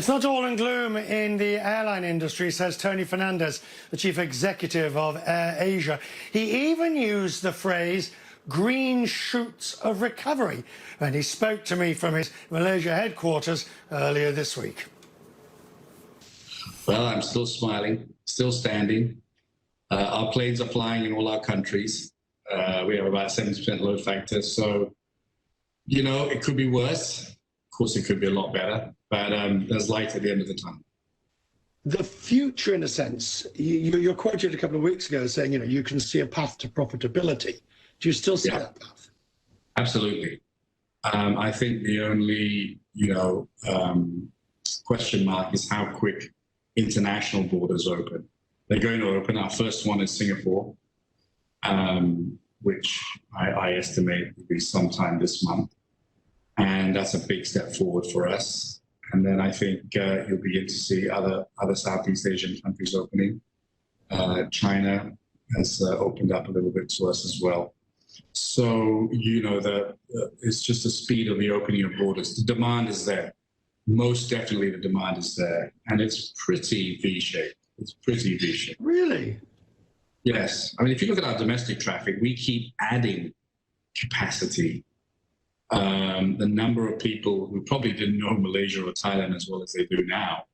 It's not all in gloom in the airline industry, says Tony Fernandes, the chief executive of AirAsia. He even used the phrase green shoots of recovery when he spoke to me from his Malaysia headquarters earlier this week. Well, I'm still smiling, still standing. Our planes are flying in all our countries. We have about 70% load factor. So, you know, it could be worse. Of course, it could be a lot better, but there's light at the end of the tunnel. The future, in a sense, you're quoted a couple of weeks ago saying, you know, you can see a path to profitability. Do you still see that path? Absolutely. I think the only, question mark is how quick international borders open. They're going to open. Our first one is Singapore, which I estimate will be sometime this month. And that's a big step forward for us. And then I think you'll begin to see other Southeast Asian countries opening. China has opened up a little bit to us as well. So, it's just the speed of the opening of borders. The demand is there. Most definitely the demand is there. And it's pretty V-shaped. It's pretty V-shaped. Really? Yes. I mean, if you look at our domestic traffic, we keep adding capacity. The number of people who probably didn't know Malaysia or Thailand as well as they do now,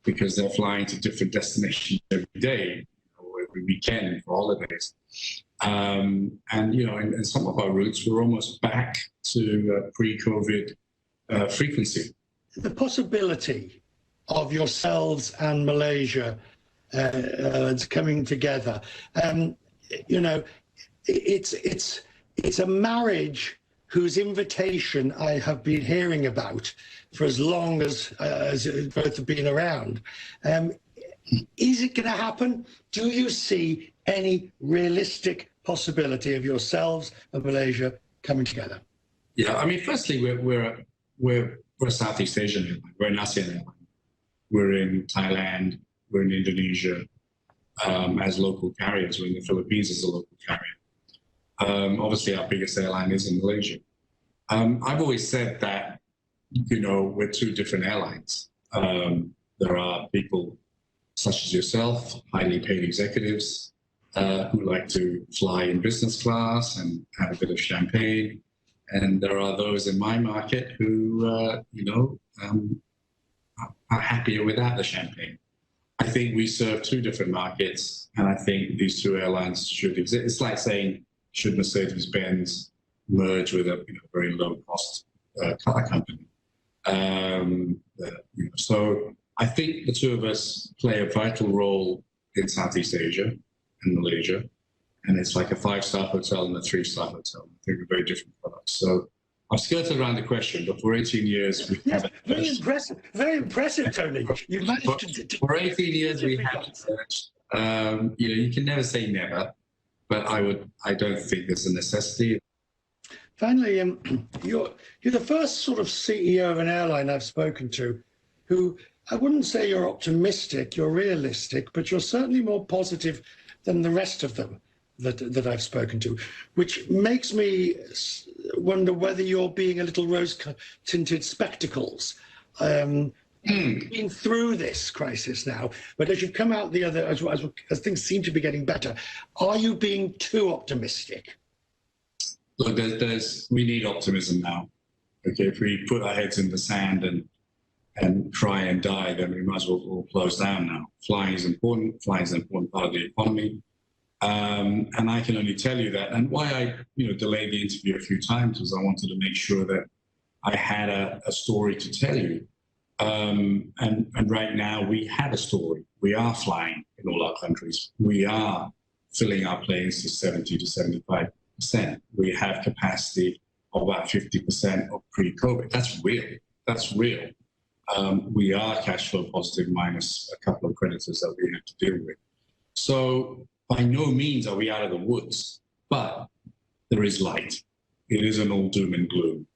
because they're flying to different destinations every day, or every weekend for holidays. In some of our routes, we're almost back to pre-COVID frequency. The possibility of yourselves and Malaysia coming together, it's a marriage whose invitation I have been hearing about for as long as both have been around. Is it going to happen? Do you see any realistic possibility of yourselves and Malaysia coming together? Yeah, I mean, firstly, we're a Southeast Asian airline. We're an ASEAN airline. We're in Thailand. We're in Indonesia as local carriers. We're in the Philippines as a local carrier. Obviously, our biggest airline is in Malaysia. I've always said that, we're two different airlines. There are people such as yourself, highly paid executives, who like to fly in business class and have a bit of champagne. And there are those in my market who, are happier without the champagne. I think we serve two different markets, and I think these two airlines should exist. It's like saying, should Mercedes-Benz merge with a very low-cost car company? So I think the two of us play a vital role in Southeast Asia and Malaysia, and it's like a 5-star hotel and a 3-star hotel. I think we're very different products. So I've skirted around the question, but for 18 years we haven't. Very impressive, Tony. You've managed to. For 18 years we haven't searched. You can never say never. But I don't think there's a necessity. Finally, you're the first sort of CEO of an airline I've spoken to who, I wouldn't say you're optimistic, you're realistic, but you're certainly more positive than the rest of them that I've spoken to, which makes me wonder whether you're being a little rose-tinted spectacles. Been through this crisis now, but as you've come out the other, as things seem to be getting better, are you being too optimistic? Look, we need optimism now. Okay, if we put our heads in the sand and try and die, then we might as well all close down now. Flying is important. Flying is an important part of the economy, and I can only tell you that. And why I, delayed the interview a few times was I wanted to make sure that I had a story to tell you. And right now we have a story. We are flying in all our countries. We are filling our planes to 70 to 75%. We have capacity of about 50% of pre-COVID. That's real. That's real. We are cash flow positive minus a couple of creditors that we have to deal with. So by no means are we out of the woods, but there is light. It isn't all doom and gloom.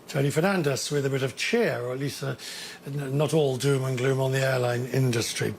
Tony Fernandes with a bit of cheer, or at least not all doom and gloom on the airline industry.